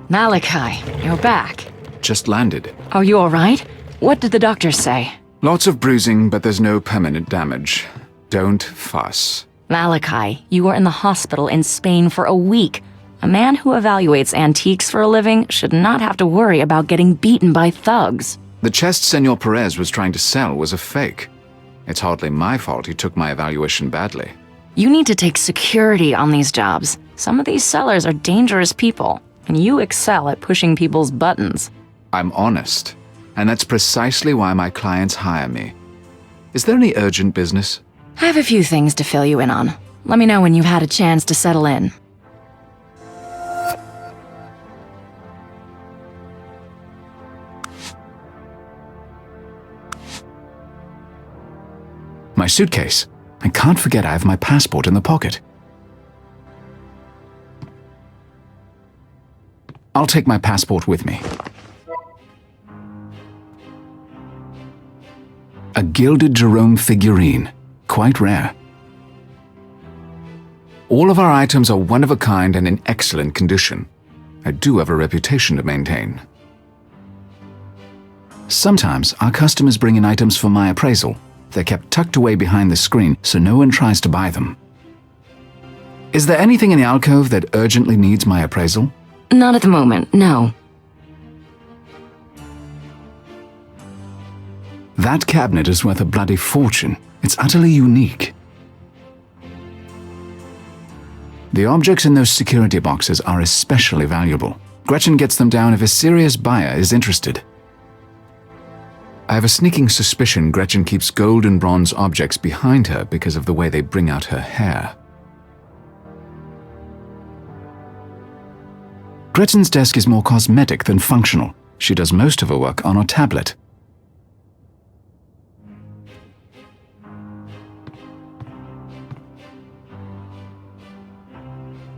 Malachi, you're back. Just landed. Are you alright? What did the doctors say? Lots of bruising, but there's no permanent damage. Don't fuss. Malachi, you were in the hospital in Spain for a week. A man who evaluates antiques for a living should not have to worry about getting beaten by thugs. The chest Senor Perez was trying to sell was a fake. It's hardly my fault he took my evaluation badly. You need to take security on these jobs. Some of these sellers are dangerous people, and you excel at pushing people's buttons. I'm honest, and that's precisely why my clients hire me. Is there any urgent business? I have a few things to fill you in on. Let me know when you've had a chance to settle in. My suitcase. I can't forget I have my passport in the pocket. I'll take my passport with me. A gilded Jerome figurine. Quite rare. All of our items are one of a kind and in excellent condition. I do have a reputation to maintain. Sometimes our customers bring in items for my appraisal. They're kept tucked away behind the screen so no one tries to buy them. Is there anything in the alcove that urgently needs my appraisal? Not at the moment, no. That cabinet is worth a bloody fortune. It's utterly unique. The objects in those security boxes are especially valuable. Gretchen gets them down if a serious buyer is interested. I have a sneaking suspicion Gretchen keeps gold and bronze objects behind her because of the way they bring out her hair. Gretchen's desk is more cosmetic than functional. She does most of her work on a tablet.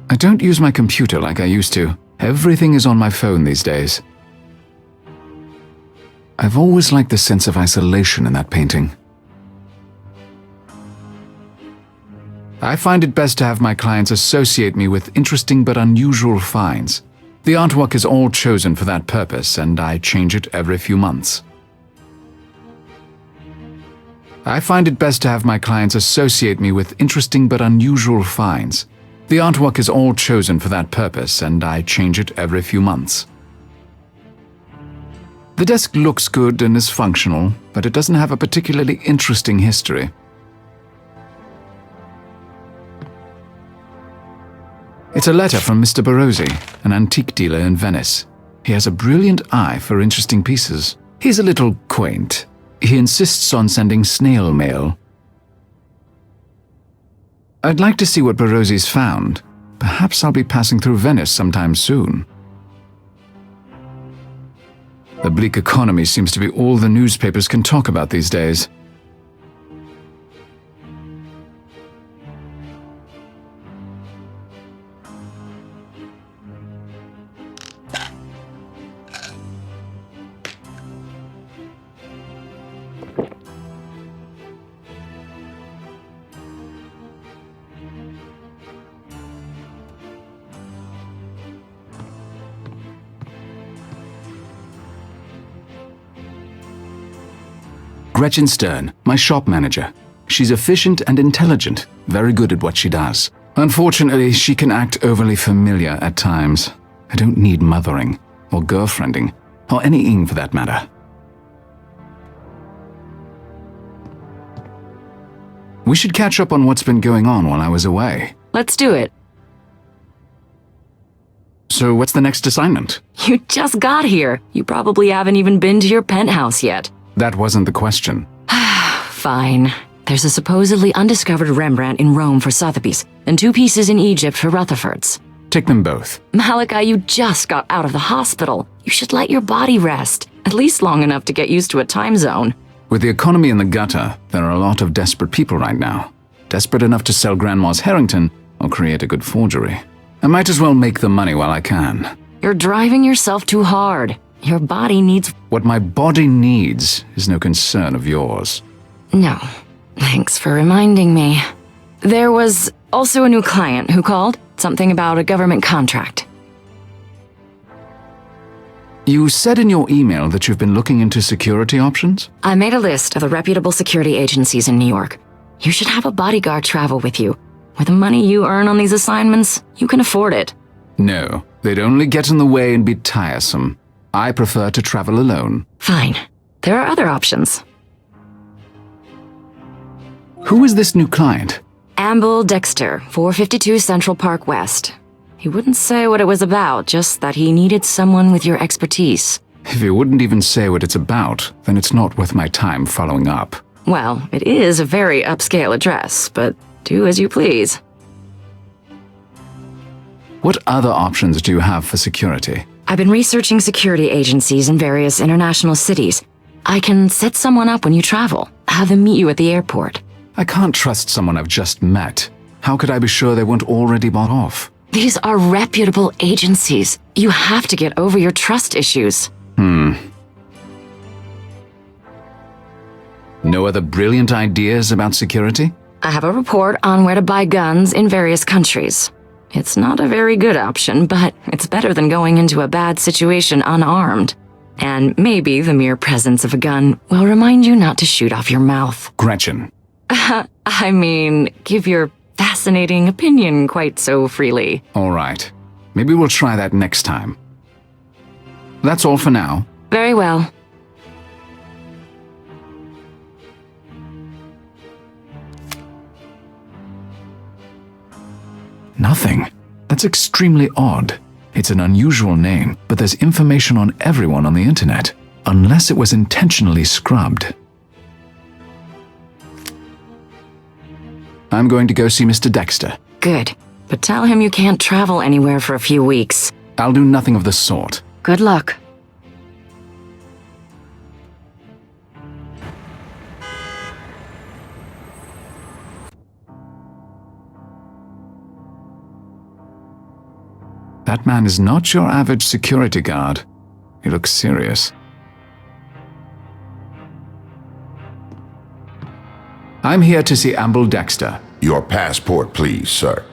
I don't use my computer like I used to. Everything is on my phone these days. I've always liked the sense of isolation in that painting. I find it best to have my clients associate me with interesting but unusual finds. The artwork is all chosen for that purpose, and I change it every few months. I find it best to have my clients associate me with interesting but unusual finds. The artwork is all chosen for that purpose, and I change it every few months. The desk looks good and is functional, but it doesn't have a particularly interesting history. It's a letter from Mr. Barozzi, an antique dealer in Venice. He has a brilliant eye for interesting pieces. He's a little quaint. He insists on sending snail mail. I'd like to see what Barozzi's found. Perhaps I'll be passing through Venice sometime soon. The bleak economy seems to be all the newspapers can talk about these days. Gretchen Stern, my shop manager. She's efficient and intelligent, very good at what she does. Unfortunately, she can act overly familiar at times. I don't need mothering, or girlfriending, or anything for that matter. We should catch up on what's been going on while I was away. Let's do it. So what's the next assignment? You just got here. You probably haven't even been to your penthouse yet. That wasn't the question. Fine. There's a supposedly undiscovered Rembrandt in Rome for Sotheby's, and 2 pieces in Egypt for Rutherford's. Take them both. Malachi, you just got out of the hospital. You should let your body rest, at least long enough to get used to a time zone. With the economy in the gutter, there are a lot of desperate people right now. Desperate enough to sell Grandma's Harrington or create a good forgery. I might as well make the money while I can. You're driving yourself too hard. Your body needs... What my body needs is no concern of yours. No. Thanks for reminding me. There was also a new client who called. Something about a government contract. You said in your email that you've been looking into security options? I made a list of the reputable security agencies in New York. You should have a bodyguard travel with you. With the money you earn on these assignments, you can afford it. No, they'd only get in the way and be tiresome. I prefer to travel alone. Fine. There are other options. Who is this new client? Amble Dexter, 452 Central Park West. He wouldn't say what it was about, just that he needed someone with your expertise. If he wouldn't even say what it's about, then it's not worth my time following up. Well, it is a very upscale address, but do as you please. What other options do you have for security? I've been researching security agencies in various international cities. I can set someone up when you travel, have them meet you at the airport. I can't trust someone I've just met. How could I be sure they weren't already bought off? These are reputable agencies. You have to get over your trust issues. No other brilliant ideas about security? I have a report on where to buy guns in various countries. It's not a very good option, but it's better than going into a bad situation unarmed. And maybe the mere presence of a gun will remind you not to shoot off your mouth. Gretchen. I mean, give your fascinating opinion quite so freely. All right. Maybe we'll try that next time. That's all for now. Very well. Nothing. That's extremely odd. It's an unusual name, but there's information on everyone on the internet, unless it was intentionally scrubbed. I'm going to go see Mr. Dexter. Good. But tell him you can't travel anywhere for a few weeks. I'll do nothing of the sort. Good luck. That man is not your average security guard. He looks serious. I'm here to see Amble Dexter. Your passport, please, sir.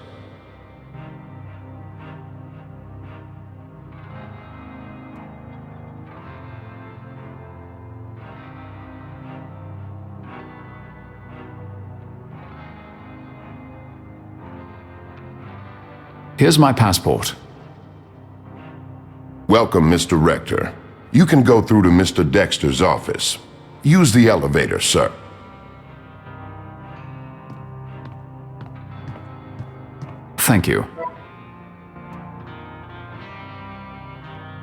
Here's my passport. Welcome, Mr. Rector. You can go through to Mr. Dexter's office. Use the elevator, sir. Thank you.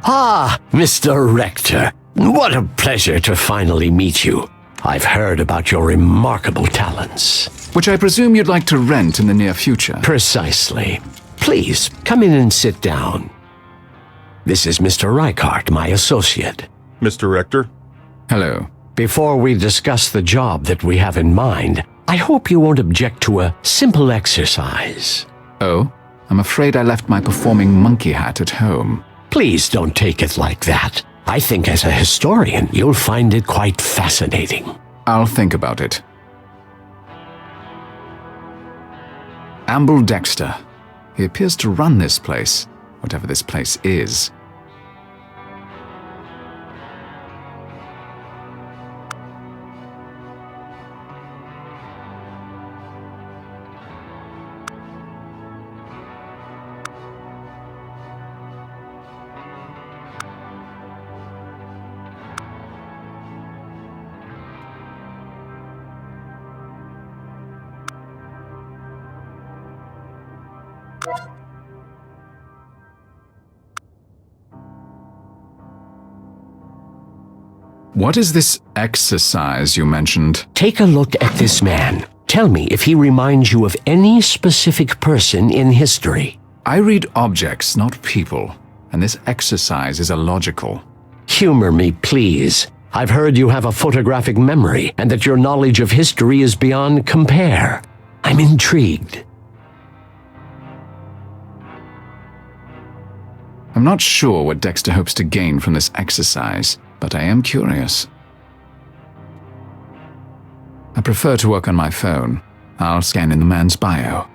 Ah, Mr. Rector. What a pleasure to finally meet you. I've heard about your remarkable talents. Which I presume you'd like to rent in the near future. Precisely. Please, come in and sit down. This is Mr. Reichart, my associate. Mr. Rector? Hello. Before we discuss the job that we have in mind, I hope you won't object to a simple exercise. Oh, I'm afraid I left my performing monkey hat at home. Please don't take it like that. I think as a historian, you'll find it quite fascinating. I'll think about it. Amble Dexter. He appears to run this place, whatever this place is. What is this exercise you mentioned? Take a look at this man. Tell me if he reminds you of any specific person in history. I read objects, not people, and this exercise is illogical. Humor me, please. I've heard you have a photographic memory and that your knowledge of history is beyond compare. I'm intrigued. I'm not sure what Dexter hopes to gain from this exercise, but I am curious. I prefer to work on my phone. I'll scan in the man's bio.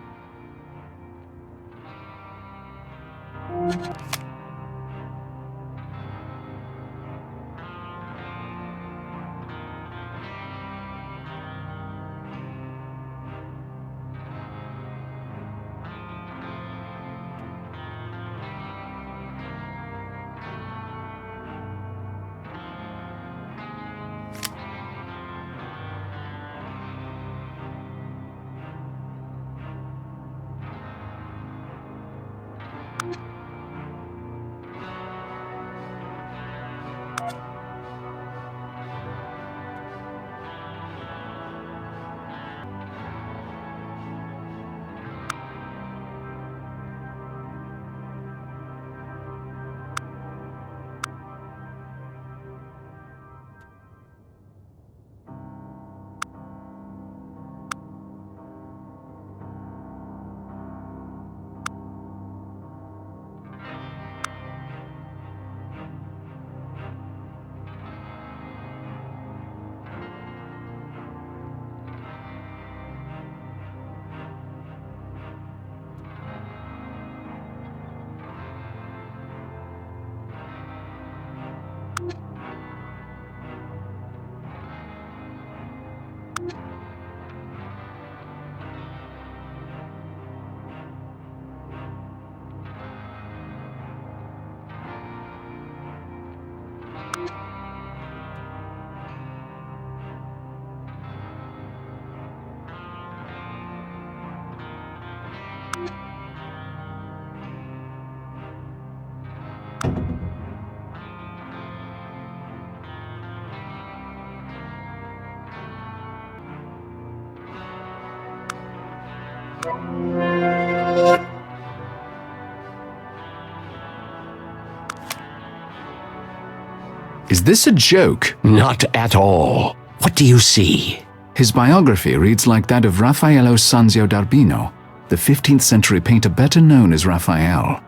Is this a joke? Not at all. What do you see? His biography reads like that of Raffaello Sanzio d'Urbino, the 15th century painter better known as Raphael.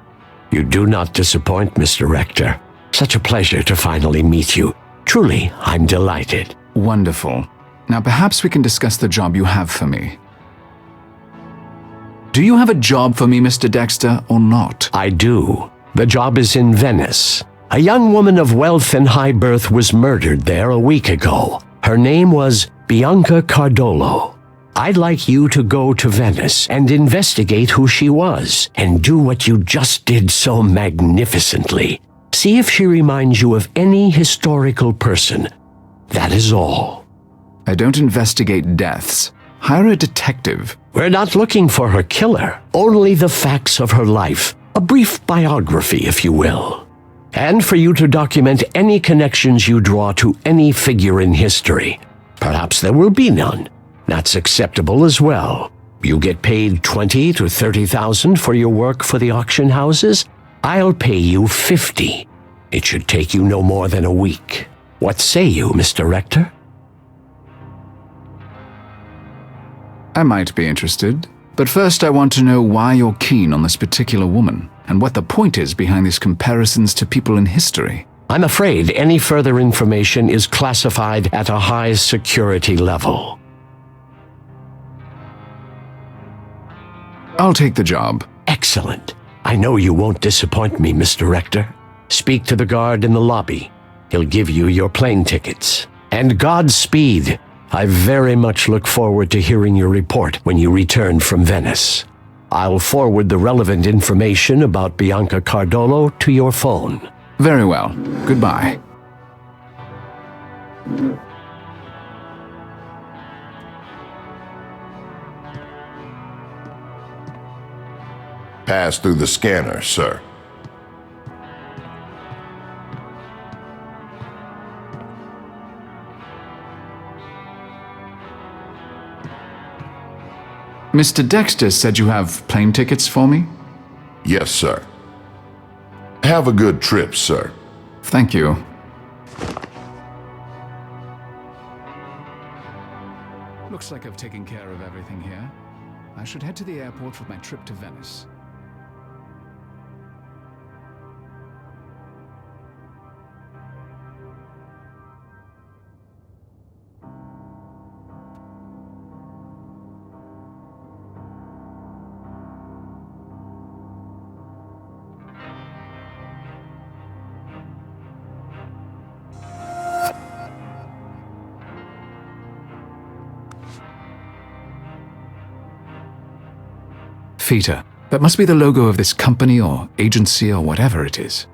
You do not disappoint, Mr. Rector. Such a pleasure to finally meet you. Truly, I'm delighted. Wonderful. Now perhaps we can discuss the job you have for me. Do you have a job for me, Mr. Dexter, or not? I do. The job is in Venice. A young woman of wealth and high birth was murdered there a week ago. Her name was Bianca Cardolo. I'd like you to go to Venice and investigate who she was, and do what you just did so magnificently. See if she reminds you of any historical person. That is all. I don't investigate deaths. Hire a detective. We're not looking for her killer, only the facts of her life. A brief biography, if you will. And for you to document any connections you draw to any figure in history. Perhaps there will be none. That's acceptable as well. You get paid $20,000 to $30,000 for your work for the auction houses. I'll pay you $50,000. It should take you no more than a week. What say you, Mr. Rector? I might be interested, but first I want to know why you're keen on this particular woman, and what the point is behind these comparisons to people in history. I'm afraid any further information is classified at a high security level. I'll take the job. Excellent. I know you won't disappoint me, Mr. Rector. Speak to the guard in the lobby. He'll give you your plane tickets. And Godspeed. I very much look forward to hearing your report when you return from Venice. I'll forward the relevant information about Bianca Cardolo to your phone. Very well. Goodbye. Pass through the scanner, sir. Mr. Dexter said you have plane tickets for me? Yes, sir. Have a good trip, sir. Thank you. Looks like I've taken care of everything here. I should head to the airport for my trip to Venice. Feta. That must be the logo of this company or agency or whatever it is.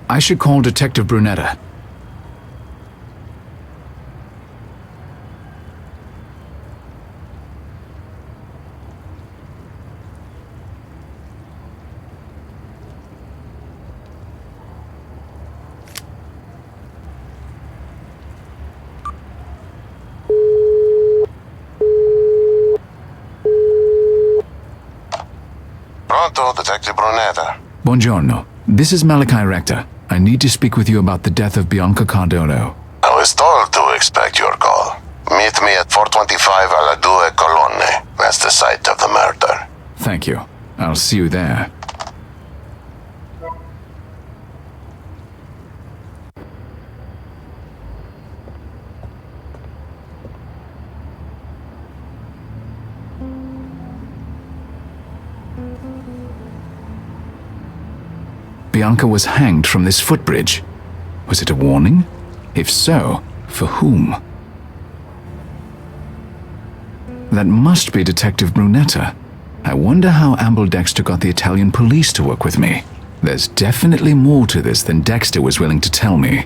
I should call Detective Brunetta. Pronto, Detective Brunetta. Buongiorno. This is Malachi Rector. I need to speak with you about the death of Bianca Cardolo. I was told to expect your call. Meet me at 425 alla Due Colonne. That's the site of the murder. Thank you. I'll see you there. Bianca was hanged from this footbridge. Was it a warning? If so, for whom? That must be Detective Brunetta. I wonder how Amble Dexter got the Italian police to work with me. There's definitely more to this than Dexter was willing to tell me.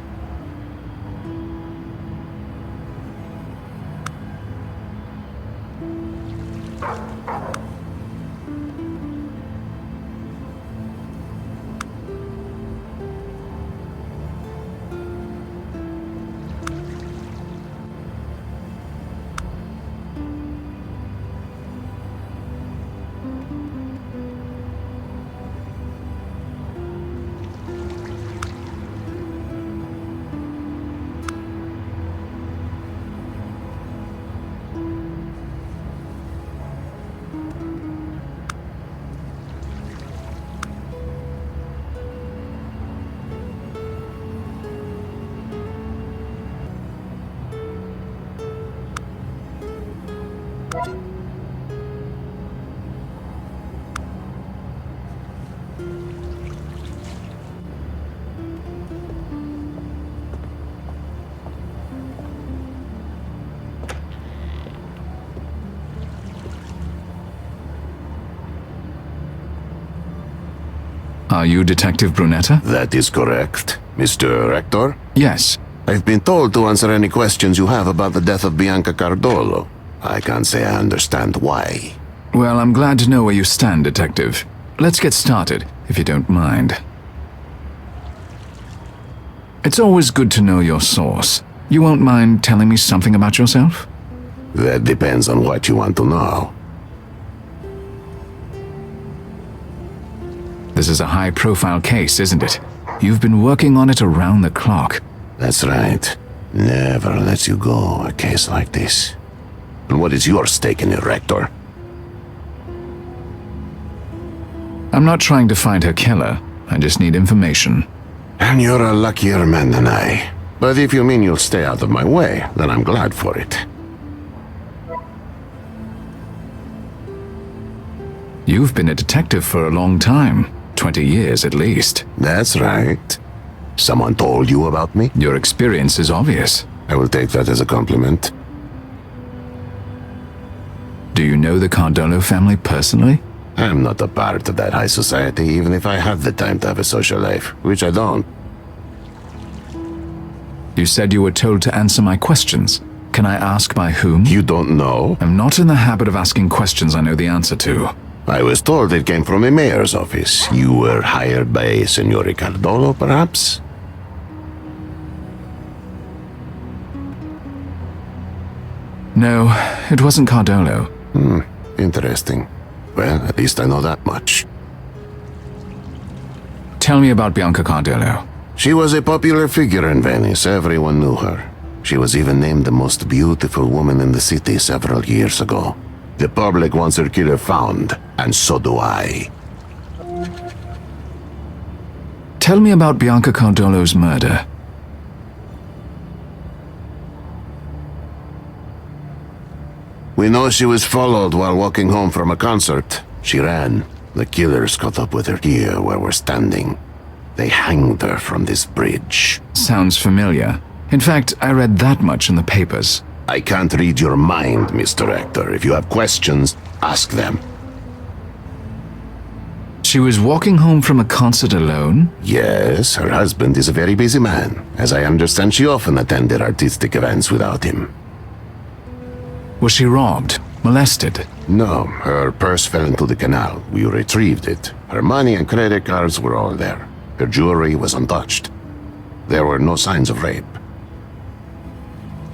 Are you Detective Brunetta? That is correct, Mr. Rector. Yes. I've been told to answer any questions you have about the death of Bianca Cardolo. I can't say I understand why. Well, I'm glad to know where you stand, Detective. Let's get started, if you don't mind. It's always good to know your source. You won't mind telling me something about yourself? That depends on what you want to know. This is a high-profile case, isn't it? You've been working on it around the clock. That's right. Never lets you go, a case like this. And what is your stake in it, Rector? I'm not trying to find her killer. I just need information. And you're a luckier man than I. But if you mean you'll stay out of my way, then I'm glad for it. You've been a detective for a long time. 20 years at least. That's right. Someone told you about me? Your experience is obvious. I will take that as a compliment. Do you know the Cardolo family personally? I'm not a part of that high society, even if I had the time to have a social life, which I don't. You said you were told to answer my questions. Can I ask by whom? You don't know? I'm not in the habit of asking questions I know the answer to. I was told it came from a mayor's office. You were hired by Signore Cardolo, perhaps? No, it wasn't Cardolo. Interesting. Well, at least I know that much. Tell me about Bianca Cardolo. She was a popular figure in Venice. Everyone knew her. She was even named the most beautiful woman in the city several years ago. The public wants her killer found, and so do I. Tell me about Bianca Cardolo's murder. We know she was followed while walking home from a concert. She ran. The killers caught up with her here where we're standing. They hanged her from this bridge. Sounds familiar. In fact, I read that much in the papers. I can't read your mind, Mr. Rector. If you have questions, ask them. She was walking home from a concert alone? Yes, her husband is a very busy man. As I understand, she often attended artistic events without him. Was she robbed? Molested? No, her purse fell into the canal. We retrieved it. Her money and credit cards were all there. Her jewelry was untouched. There were no signs of rape.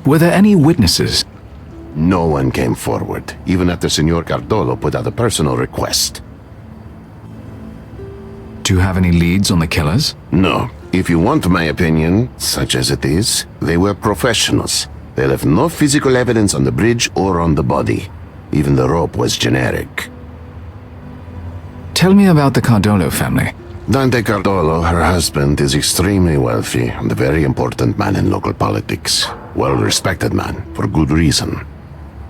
Were there any witnesses? No one came forward, even after Signor Cardolo put out a personal request. Do you have any leads on the killers? No. If you want my opinion, such as it is, they were professionals. They left no physical evidence on the bridge or on the body. Even the rope was generic. Tell me about the Cardolo family. Dante Cardolo, her husband, is extremely wealthy and a very important man in local politics. Well-respected man, for good reason.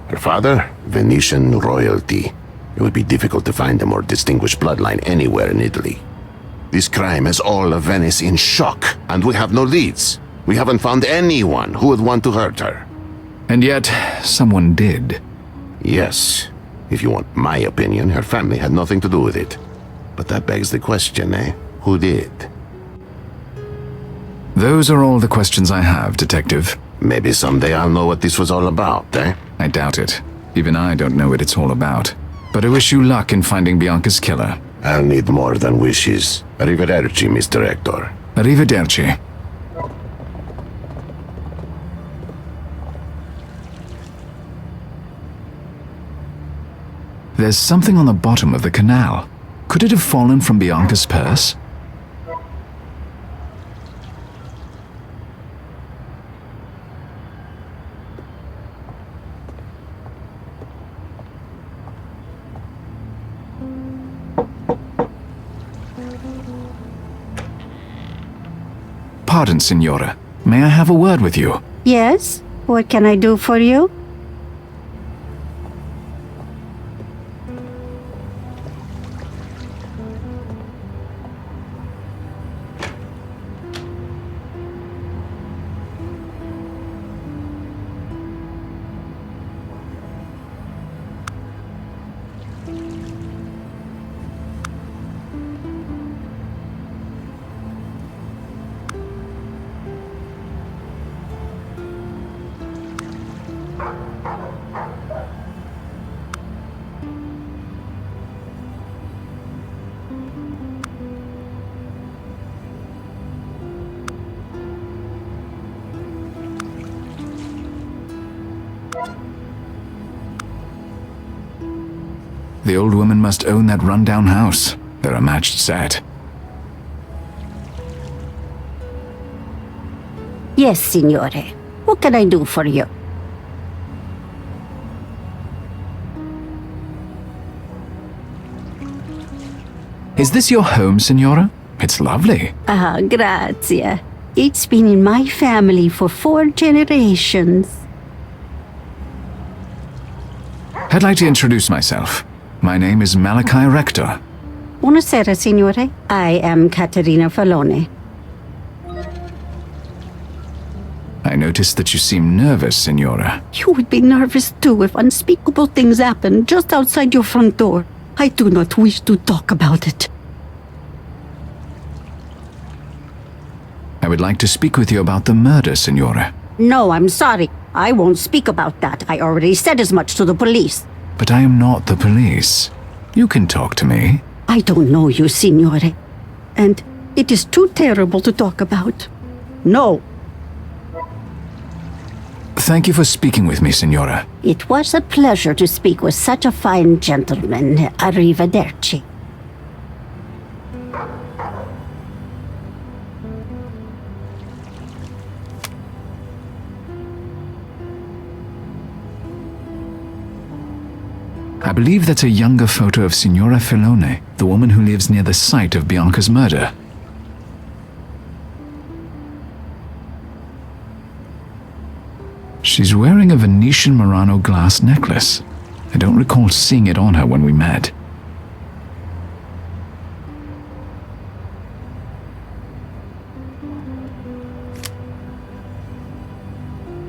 Her father, Venetian royalty. It would be difficult to find a more distinguished bloodline anywhere in Italy. This crime has all of Venice in shock, and we have no leads. We haven't found anyone who would want to hurt her. And yet, someone did. Yes, If you want my opinion, her family had nothing to do with it. But that begs the question, eh? Who did? Those are all the questions I have, Detective. Maybe someday I'll know what this was all about, eh? I doubt it. Even I don't know what it's all about. But I wish you luck in finding Bianca's killer. I'll need more than wishes. Arrivederci, Mr. Hector. Arrivederci. There's something on the bottom of the canal. Could it have fallen from Bianca's purse? Pardon, Signora. May I have a word with you? Yes? What can I do for you? The old woman must own that rundown house. They're a matched set. Yes, Signore. What can I do for you? Is this your home, Signora? It's lovely. Ah, grazie. It's been in my family for 4 generations. I'd like to introduce myself. My name is Malachi Rector. Buonasera, Signore. I am Caterina Falone. I noticed that you seem nervous, Signora. You would be nervous too if unspeakable things happened just outside your front door. I do not wish to talk about it. I would like to speak with you about the murder, Signora. No, I'm sorry. I won't speak about that. I already said as much to the police. But I am not the police. You can talk to me. I don't know you, Signore. And it is too terrible to talk about. No. Thank you for speaking with me, Signora. It was a pleasure to speak with such a fine gentleman. Arrivederci. I believe that's a younger photo of Signora Filone, the woman who lives near the site of Bianca's murder. She's wearing a Venetian Murano glass necklace. I don't recall seeing it on her when we met.